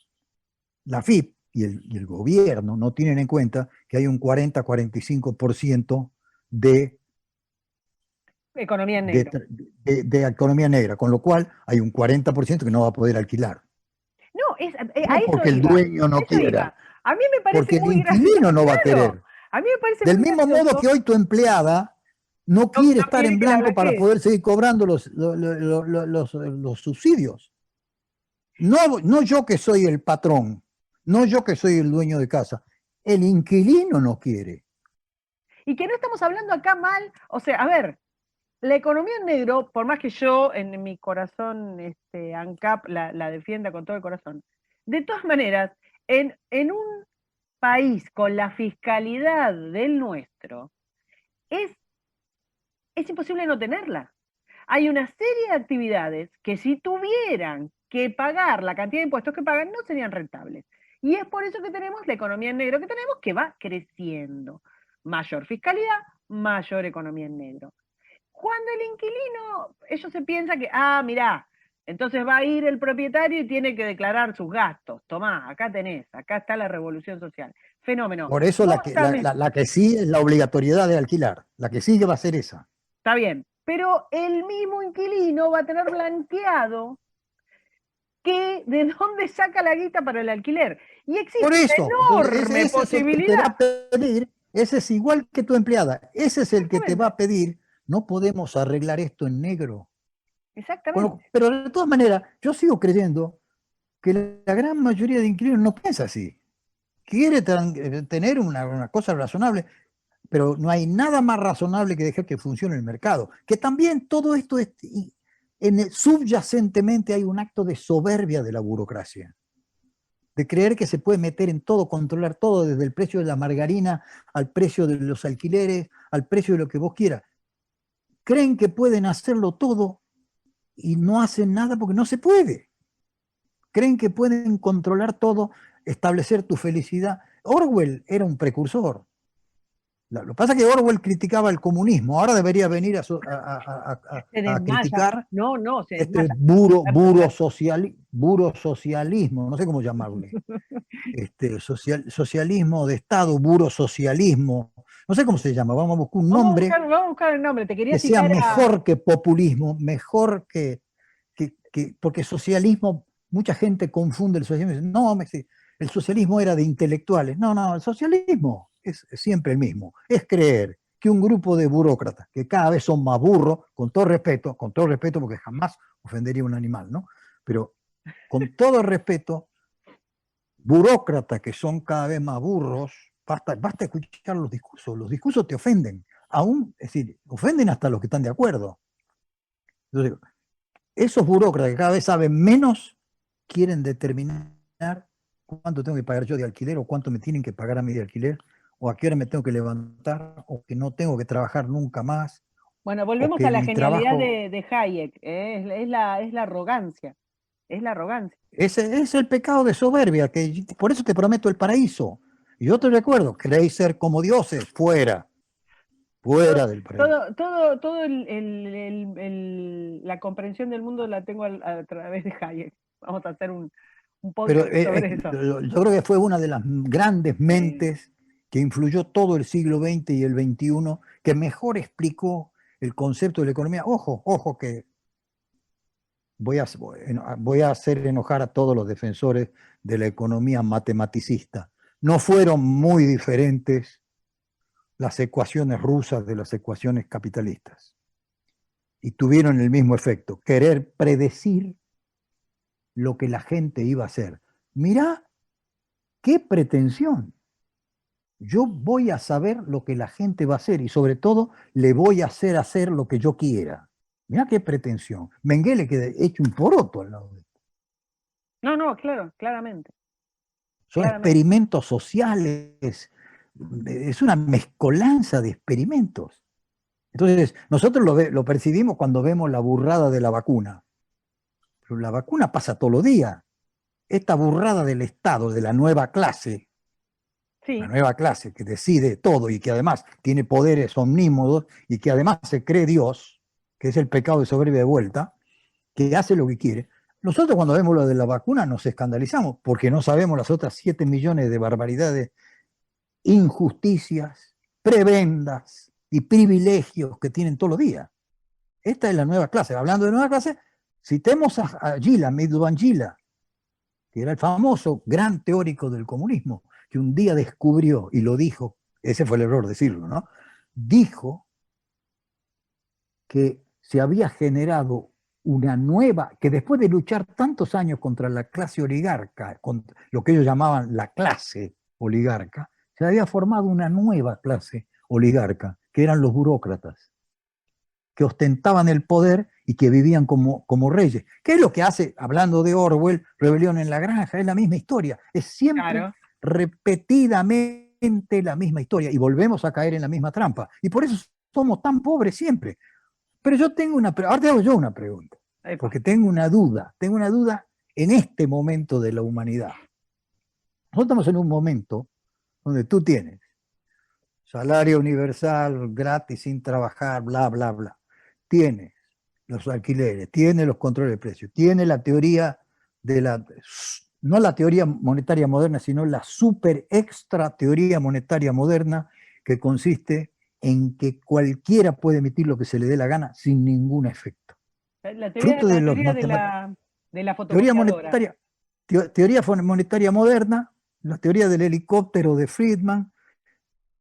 la FIP y el gobierno no tienen en cuenta que hay un 40-45% de economía negra. De economía negra, con lo cual hay un 40% que no va a poder alquilar. No, no porque el dueño no quiera. A mí me parece porque muy el inquilino no va a querer. A mí me parece Del mismo modo que hoy tu empleada no quiere estar en blanco para poder seguir cobrando los subsidios. No yo que soy el patrón, no yo que soy el dueño de casa, el inquilino no quiere. Y que no estamos hablando acá mal, o sea, a ver, la economía en negro, por más que yo en mi corazón, ANCAP la defienda con todo el corazón, de todas maneras, en un país con la fiscalidad del nuestro, es imposible no tenerla. Hay una serie de actividades que si tuvieran que pagar la cantidad de impuestos que pagan, no serían rentables. Y es por eso que tenemos la economía en negro que tenemos, que va creciendo. Mayor fiscalidad, mayor economía en negro. Cuando el inquilino, ellos se piensan que, mirá, entonces va a ir el propietario y tiene que declarar sus gastos. Tomá, acá tenés, acá está la revolución social. Fenómeno. Por eso la que sí es la obligatoriedad de alquilar. La que sigue va a ser esa. Está bien, pero el mismo inquilino va a tener blanqueado que de dónde saca la guita para el alquiler. Y existe una enorme posibilidad. Ese es igual que tu empleada. Ese es el que te va a pedir, no podemos arreglar esto en negro. Exactamente. Pero de todas maneras, yo sigo creyendo que la gran mayoría de inquilinos no piensa así. Quiere tener una cosa razonable, pero no hay nada más razonable que dejar que funcione el mercado. Que también todo esto, subyacente hay un acto de soberbia de la burocracia. De creer que se puede meter en todo, controlar todo, desde el precio de la margarina al precio de los alquileres, al precio de lo que vos quieras. Creen que pueden hacerlo todo y no hacen nada porque no se puede. Creen que pueden controlar todo, establecer tu felicidad. Orwell era un precursor. Lo que pasa es que Orwell criticaba el comunismo, ahora debería venir a criticar este burosocialismo, no sé cómo llamarle, socialismo de Estado, burosocialismo, no sé cómo se llama, vamos a buscar un nombre. Vamos a buscar el nombre, te quería que sea mejor que populismo, mejor que porque socialismo, mucha gente confunde el socialismo, no, el socialismo era de intelectuales, no, el socialismo es siempre el mismo, es creer que un grupo de burócratas, que cada vez son más burros, con todo respeto porque jamás ofendería a un animal, ¿no? Pero con todo respeto, burócratas que son cada vez más burros, basta escuchar los discursos te ofenden, es decir, ofenden hasta los que están de acuerdo. Entonces, esos burócratas que cada vez saben menos, quieren determinar cuánto tengo que pagar yo de alquiler, o cuánto me tienen que pagar a mí de alquiler, o a qué hora me tengo que levantar, o que no tengo que trabajar nunca más. Bueno, volvemos a la genialidad de Hayek, es la arrogancia. Es la arrogancia. Ese es el pecado de soberbia, que por eso te prometo el paraíso. Y yo te recuerdo, queréis ser como dioses, fuera del paraíso. Todo la comprensión del mundo la tengo a través de Hayek. Vamos a hacer un Pero podcast sobre eso. yo creo que fue una de las grandes Sí, mentes que influyó todo el siglo XX y el XXI, que mejor explicó el concepto de la economía. Ojo, ojo, que voy a hacer enojar a todos los defensores de la economía matematicista. No fueron muy diferentes las ecuaciones rusas de las ecuaciones capitalistas. Y tuvieron el mismo efecto, querer predecir lo que la gente iba a hacer. Mirá qué pretensión. Yo voy a saber lo que la gente va a hacer y sobre todo le voy a hacer lo que yo quiera. Mirá qué pretensión. Mengele queda hecho un poroto al lado de esto. no, no, claro, claramente, Son claramente. experimentos sociales, es una mezcolanza de experimentos. Entonces, nosotros lo percibimos cuando vemos la burrada de la vacuna. Pero la vacuna pasa todos los días. Esta burrada del Estado, de la Sí, nueva clase que decide todo y que además tiene poderes omnímodos y que además se cree Dios, que es el pecado de soberbia de vuelta, que hace lo que quiere. Nosotros cuando vemos lo de la vacuna nos escandalizamos porque no sabemos las otras 7 millones de barbaridades, injusticias, prebendas y privilegios que tienen todos los días. Esta es la nueva clase. Hablando de nueva clase, citemos a Gila, Midvan Gila, que era el famoso gran teórico del comunismo, que un día descubrió y lo dijo, ese fue el error decirlo, ¿no? Dijo que se había generado una nueva, que después de luchar tantos años contra la clase oligarca, contra lo que ellos llamaban la clase oligarca, se había formado una nueva clase oligarca, que eran los burócratas, que ostentaban el poder y que vivían como reyes. ¿Qué es lo que hace, hablando de Orwell, Rebelión en la Granja? Es la misma historia, es siempre claro. repetidamente la misma historia y volvemos a caer en la misma trampa. Y por eso somos tan pobres siempre. Pero yo tengo una pregunta, ahora te hago yo una pregunta, Epa. porque tengo una duda en este momento de la humanidad. Nosotros estamos en un momento donde tú tienes salario universal, gratis, sin trabajar, bla, bla, bla. Tienes los alquileres, tienes los controles de precios, tienes la teoría de la, no la teoría monetaria moderna, sino la super extra teoría monetaria moderna que consiste en que cualquiera puede emitir lo que se le dé la gana sin ningún efecto. La teoría, Fruto de la los teoría matemáticos. de la Teoría fotocopiadora. monetaria, teoría monetaria moderna, la teoría del helicóptero de Friedman.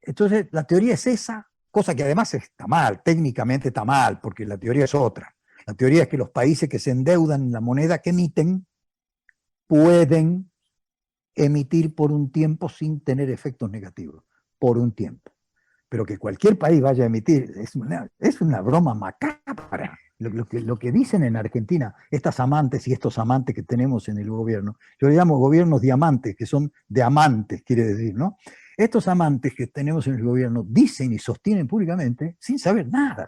Entonces, la teoría es esa, cosa que además está mal, técnicamente está mal, porque la teoría es otra. La teoría es que los países que se endeudan en la moneda que emiten pueden emitir por un tiempo sin tener efectos negativos, por un tiempo. Pero que cualquier país vaya a emitir es una broma macabra. Lo que dicen en Argentina, estas amantes y estos amantes que tenemos en el gobierno, yo le llamo gobiernos diamantes, que son de amantes, quiere decir, ¿no? Estos amantes que tenemos en el gobierno dicen y sostienen públicamente, sin saber nada,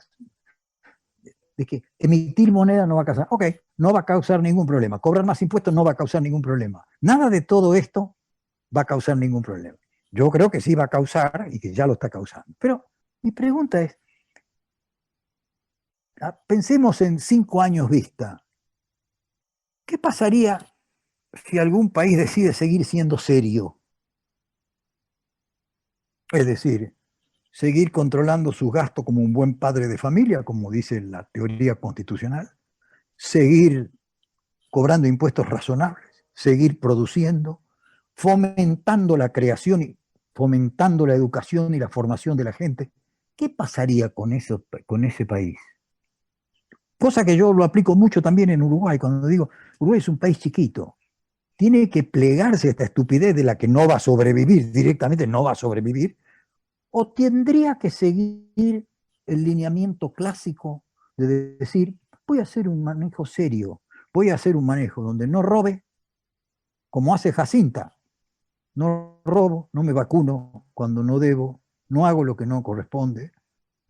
de que emitir moneda no va a causar, ok, no va a causar ningún problema, cobrar más impuestos no va a causar ningún problema. Nada de todo esto va a causar ningún problema. Yo creo que sí va a causar y que ya lo está causando. Pero mi pregunta es, pensemos en 5 años vista. ¿Qué pasaría si algún país decide seguir siendo serio? Es decir, seguir controlando sus gastos como un buen padre de familia, como dice la teoría constitucional, seguir cobrando impuestos razonables, seguir produciendo, fomentando la creación y fomentando la educación y la formación de la gente. ¿Qué pasaría con ese país? Cosa que yo lo aplico mucho también en Uruguay, cuando digo, Uruguay es un país chiquito, tiene que plegarse a esta estupidez de la que no va a sobrevivir, directamente no va a sobrevivir, o tendría que seguir el lineamiento clásico de decir, voy a hacer un manejo serio, voy a hacer un manejo donde no robe, como hace Jacinta, no robo, no me vacuno cuando no debo, no hago lo que no corresponde,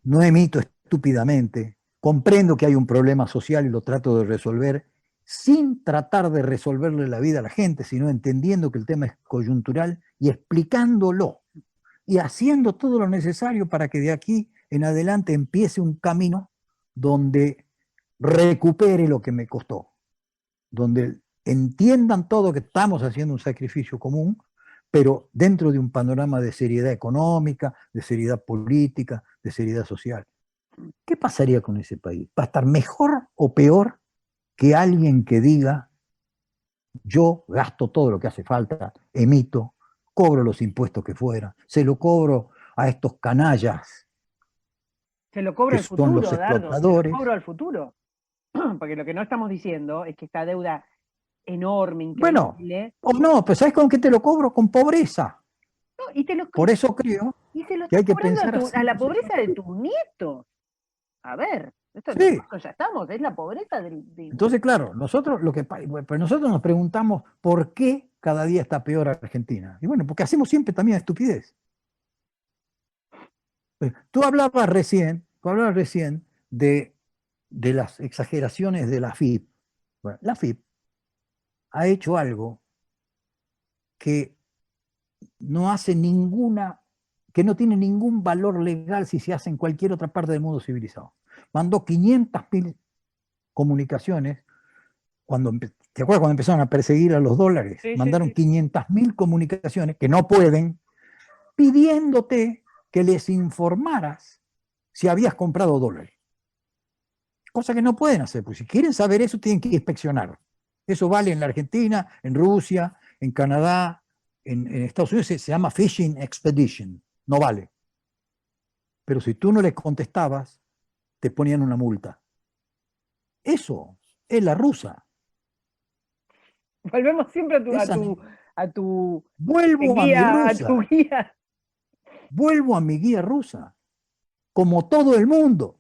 no emito estúpidamente, comprendo que hay un problema social y lo trato de resolver sin tratar de resolverle la vida a la gente, sino entendiendo que el tema es coyuntural y explicándolo y haciendo todo lo necesario para que de aquí en adelante empiece un camino donde recupere lo que me costó, donde entiendan todo que estamos haciendo un sacrificio común, pero dentro de un panorama de seriedad económica, de seriedad política, de seriedad social. ¿Qué pasaría con ese país? ¿Va a estar mejor o peor que alguien que diga, yo gasto todo lo que hace falta, emito, cobro los impuestos que fuera, se lo cobro a estos canallas Se lo cobro que al son los futuro, Dardo, se lo explotadores? cobro al futuro. Porque lo que no estamos diciendo es que esta deuda enorme, Bueno, increíble, o no, pero ¿sabes con qué te lo cobro? Con pobreza. no, y, Por eso creo y se lo que estás hay que cobrando pensar así a en la los Estados pobreza de Unidos. tus nietos. A ver, Sí. nosotros ya estamos, es la pobreza Entonces, claro, nosotros pues nosotros nos preguntamos por qué cada día está peor Argentina. Y bueno, porque hacemos siempre también estupidez. Tú hablabas recién de las exageraciones de la AFIP. Bueno, la AFIP ha hecho algo que no hace que no tiene ningún valor legal si se hace en cualquier otra parte del mundo civilizado. Mandó 500.000 comunicaciones ¿te acuerdas cuando empezaron a perseguir a los dólares? Sí, sí, Mandaron sí. 500.000 comunicaciones que no pueden, pidiéndote que les informaras si habías comprado dólares. Cosa que no pueden hacer, porque si quieren saber eso tienen que inspeccionar. Eso vale en la Argentina, en Rusia, en Canadá, en Estados Unidos se llama Fishing Expedition, no vale. Pero si tú no les contestabas, te ponían una multa. Eso es la rusa. Volvemos siempre Esa, a tu vuelvo a mi guía, a tu rusa, guía. vuelvo a mi guía rusa. Como todo el mundo,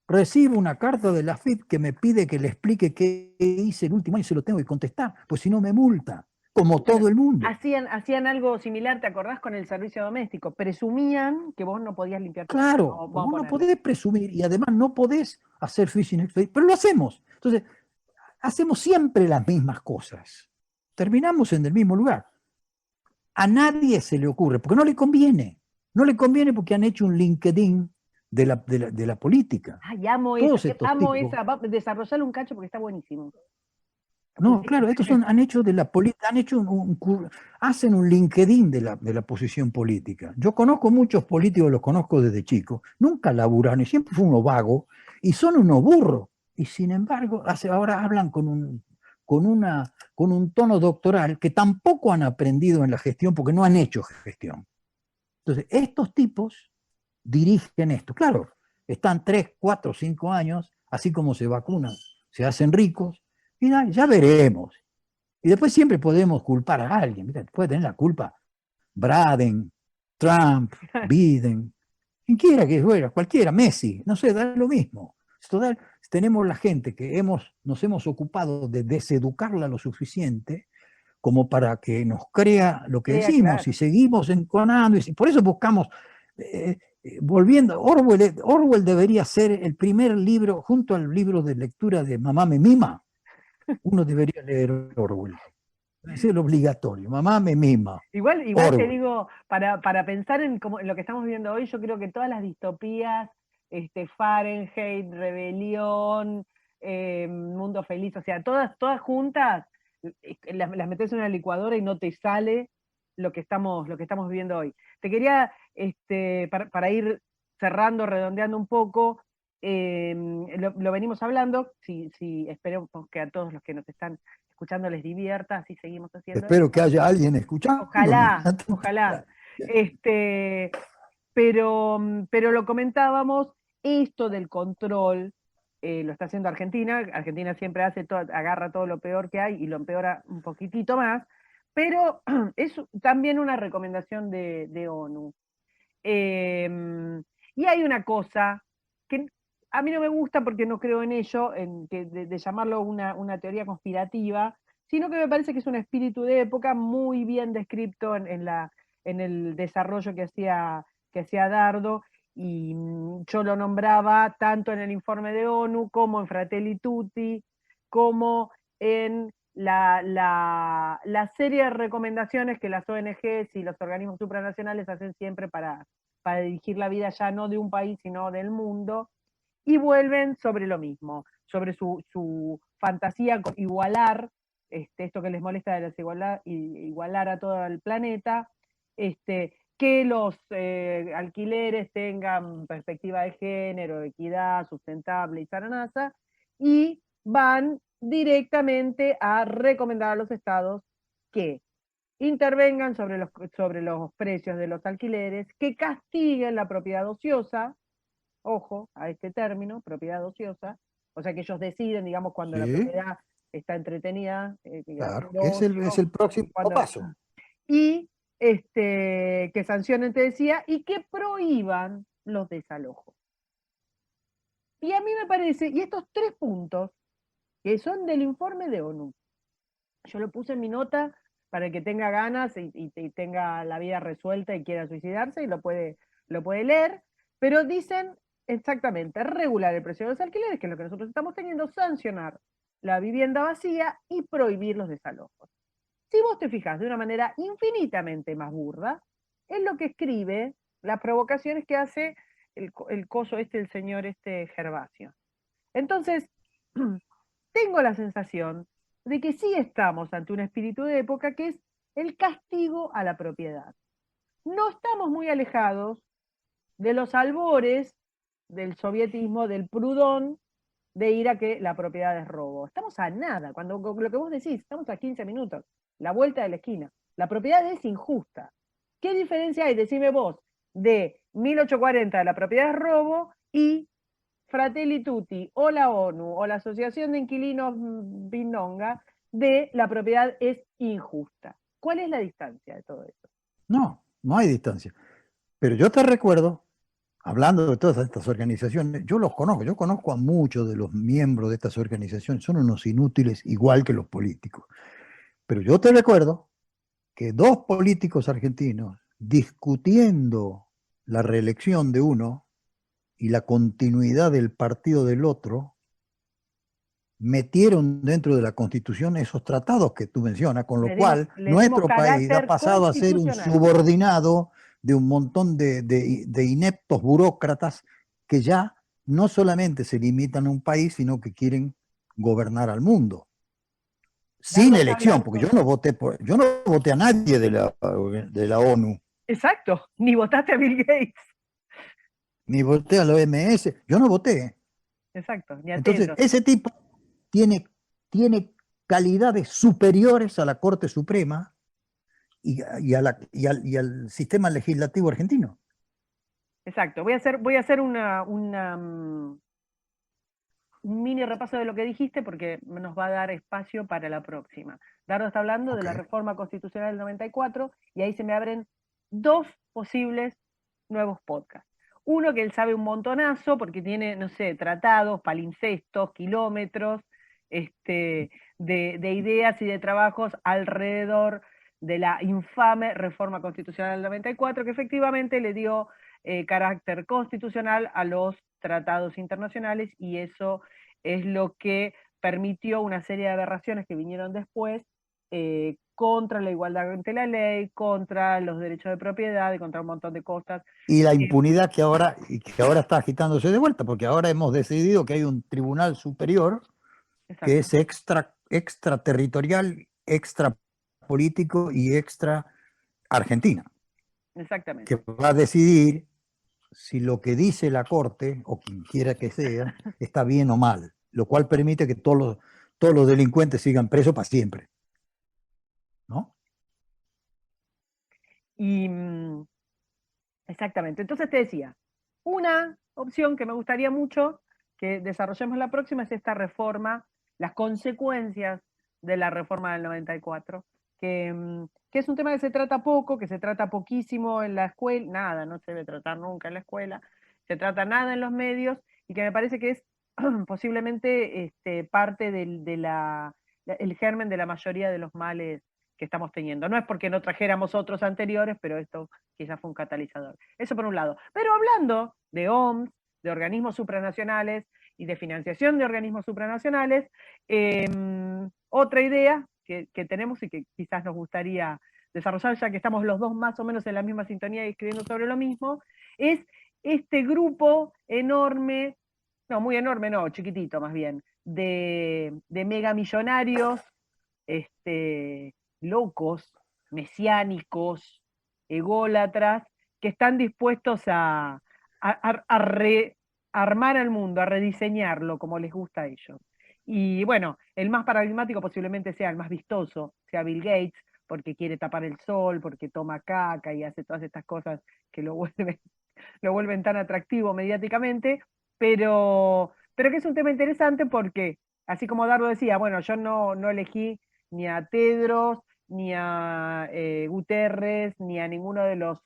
recibo una carta de la FIP que me pide que le explique qué hice el último año y se lo tengo que contestar, pues si no me multa, como Bueno, todo el mundo. hacían algo similar, ¿te acordás? Con el servicio doméstico. Presumían que vos no podías limpiar tu casa. Claro, Vamos a vos no ponerle. podés presumir y además no podés hacer phishing expedition, pero lo hacemos. Entonces, hacemos siempre las mismas cosas. Terminamos en el mismo lugar. A nadie se le ocurre, porque no le conviene. No le conviene porque han hecho un LinkedIn de la política. Ay, Todos estos amo tipos. esa. Desarrollarlo un cacho porque está buenísimo. No, claro, estos han hecho de la política, hacen un LinkedIn de la posición política. Yo conozco muchos políticos, los conozco desde chicos, nunca laburaron y siempre fue uno vago y son unos burros. Y sin embargo, ahora hablan con un tono doctoral que tampoco han aprendido en la gestión porque no han hecho gestión. Entonces, estos tipos dirigen esto. Claro, están 3, 4, 5 años, así como se vacunan, se hacen ricos, y ya veremos. Y después siempre podemos culpar a alguien. Mira, puede tener la culpa Braden, Trump, Biden, quien quiera que fuera, cualquiera, Messi, no sé, da lo mismo. Total, tenemos la gente que nos hemos ocupado de deseducarla lo suficiente como para que nos crea lo que decimos y Claro. seguimos enconando. Y por eso buscamos, volviendo, Orwell debería ser el primer libro, junto al libro de lectura de Mamá me mima, uno debería leer Orwell. Es el obligatorio. Mamá me mima. Igual te Orwell. digo, para pensar en lo que estamos viendo hoy, yo creo que todas las distopías, Fahrenheit, Rebelión, Mundo Feliz, o sea, todas juntas, las metes en una licuadora y no te sale lo que estamos viviendo hoy. Te quería, para ir cerrando, redondeando un poco, lo venimos hablando, si esperemos que a todos los que nos están escuchando les divierta, así seguimos haciendo Espero que esto. haya alguien escuchándonos. Ojalá. Pero lo comentábamos, esto del control lo está haciendo Argentina. Argentina siempre agarra todo lo peor que hay y lo empeora un poquitito más, pero es también una recomendación de ONU. Y hay una cosa que a mí no me gusta porque no creo en ello, de llamarlo una teoría conspirativa, sino que me parece que es un espíritu de época muy bien descrito en el desarrollo que hacía Dardo, y yo lo nombraba tanto en el informe de ONU como en Fratelli Tutti, como en la serie de recomendaciones que las ONGs y los organismos supranacionales hacen siempre para dirigir la vida ya no de un país, sino del mundo, y vuelven sobre lo mismo, sobre su fantasía con igualar esto que les molesta de la desigualdad, igualar a todo el planeta, que los alquileres tengan perspectiva de género, equidad, sustentable y zaranaza, y van directamente a recomendar a los estados que intervengan sobre los precios de los alquileres, que castiguen la propiedad ociosa, ojo a este término, propiedad ociosa, o sea que ellos deciden, digamos, cuando la Sí, propiedad está entretenida, claro, haciendo es ocio, el próximo cuando, paso. y que sancionen, te decía, y que prohíban los desalojos. Y a mí me parece, y estos 3 puntos, que son del informe de ONU, yo lo puse en mi nota para que tenga ganas y tenga la vida resuelta y quiera suicidarse, y lo puede leer, pero dicen exactamente regular el precio de los alquileres, que es lo que nosotros estamos teniendo, sancionar la vivienda vacía y prohibir los desalojos. Si vos te fijas de una manera infinitamente más burda, es lo que escribe las provocaciones que hace el coso el señor Gervasio. Entonces, tengo la sensación de que sí estamos ante un espíritu de época que es el castigo a la propiedad. No estamos muy alejados de los albores del sovietismo, del Proudhon, de ir a que la propiedad es robo. Estamos a nada, cuando lo que vos decís, estamos a 15 minutos, la vuelta de la esquina. La propiedad es injusta. ¿Qué diferencia hay, decime vos, de 1840 de la propiedad es robo y Fratelli Tutti o la ONU o la Asociación de Inquilinos Pindonga de la propiedad es injusta? ¿Cuál es la distancia de todo eso? No, no hay distancia. Pero yo te recuerdo, hablando de todas estas organizaciones, yo los conozco, yo conozco a muchos de los miembros de estas organizaciones, son unos inútiles igual que los políticos. Pero yo te recuerdo que 2 políticos argentinos discutiendo la reelección de uno y la continuidad del partido del otro, metieron dentro de la Constitución esos tratados que tú mencionas, con lo cual Le dimos nuestro país ha carácter pasado a ser un constitucional. subordinado de un montón de ineptos burócratas que ya no solamente se limitan a un país, sino que quieren gobernar al mundo. Sin Dardo está elección, porque hablando. yo no voté a nadie de la ONU, Exacto, ni votaste a Bill Gates. ni voté a la OMS, yo no voté. Exacto, ni a Entonces, Tedros. ese tipo tiene calidades superiores a la Corte Suprema y al sistema legislativo argentino. Exacto, voy a hacer un mini repaso de lo que dijiste porque nos va a dar espacio para la próxima. Dardo está hablando de la Okay. reforma constitucional del 94 y ahí se me abren 2 posibles nuevos podcasts. Uno que él sabe un montonazo porque tiene, no sé, tratados, palimpsestos, kilómetros de ideas y de trabajos alrededor de la infame reforma constitucional del 94, que efectivamente le dio carácter constitucional a los tratados internacionales, y eso es lo que permitió una serie de aberraciones que vinieron después contra la igualdad ante la ley, contra los derechos de propiedad y contra un montón de cosas. Y la impunidad que ahora está agitándose de vuelta, porque ahora hemos decidido que hay un tribunal superior que es extraterritorial, extra político y extra Argentina, Exactamente. que va a decidir si lo que dice la Corte, o quien quiera que sea, está bien o mal, lo cual permite que todos los delincuentes sigan presos para siempre, ¿no? Y exactamente. Entonces te decía, una opción que me gustaría mucho que desarrollemos la próxima es esta reforma, las consecuencias de la reforma del 94, que es un tema que se trata poco, que se trata poquísimo en la escuela, nada, no se debe tratar nunca en la escuela, se trata nada en los medios, y que me parece que es posiblemente parte el germen de la mayoría de los males que estamos teniendo. No es porque no trajéramos otros anteriores, pero esto quizás fue un catalizador. Eso por un lado. Pero hablando de OMS, de organismos supranacionales y de financiación de organismos supranacionales, otra idea que tenemos y que quizás nos gustaría desarrollar, ya que estamos los dos más o menos en la misma sintonía y escribiendo sobre lo mismo, es este grupo enorme, no, muy enorme, no, chiquitito más bien, de megamillonarios locos, mesiánicos, ególatras, que están dispuestos a rearmar al mundo, a rediseñarlo como les gusta a ellos. Y bueno, el más paradigmático posiblemente sea el más vistoso, sea Bill Gates, porque quiere tapar el sol, porque toma caca y hace todas estas cosas que lo vuelven tan atractivo mediáticamente, pero que es un tema interesante porque, así como Dardo decía, bueno, yo no elegí ni a Tedros, ni a Guterres, ni a ninguno de los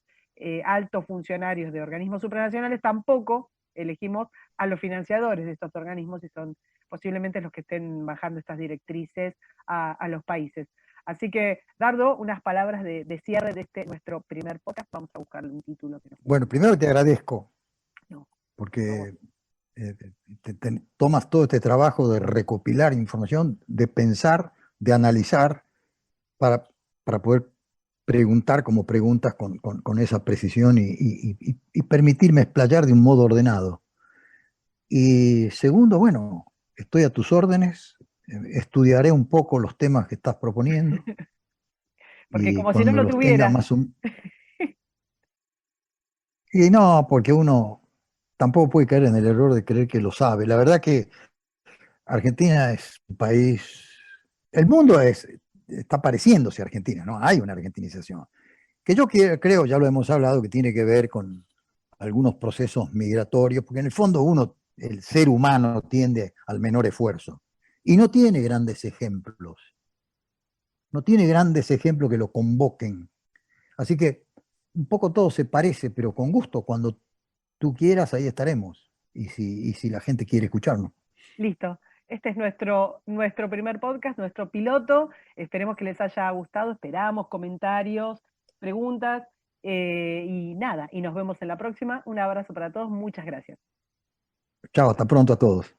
altos funcionarios de organismos supranacionales, tampoco elegimos a los financiadores de estos organismos y son posiblemente los que estén bajando estas directrices a los países. Así que, Dardo, unas palabras de cierre de nuestro primer podcast. Vamos a buscar un título que nos guste. Bueno, primero te agradezco, No, porque tomas todo este trabajo de recopilar información, de pensar, de analizar, para, para poder preguntar como preguntas con esa precisión y permitirme explayar de un modo ordenado. Y segundo, bueno, estoy a tus órdenes, estudiaré un poco los temas que estás proponiendo porque y como si no cuando lo los tenga tuviera. más... Y no, porque uno tampoco puede caer en el error de creer que lo sabe. La verdad que Argentina es un país, el mundo está pareciéndose a Argentina, ¿no? Hay una argentinización, que yo creo, ya lo hemos hablado, que tiene que ver con algunos procesos migratorios, porque en el fondo el ser humano tiende al menor esfuerzo y no tiene grandes ejemplos, no tiene grandes ejemplos que lo convoquen. Así que un poco todo se parece, pero con gusto, cuando tú quieras, ahí estaremos. Y si la gente quiere escucharnos. Listo. Este es nuestro primer podcast, nuestro piloto. Esperemos que les haya gustado. Esperamos comentarios, preguntas y nada. Y nos vemos en la próxima. Un abrazo para todos. Muchas gracias. Chao, hasta pronto a todos.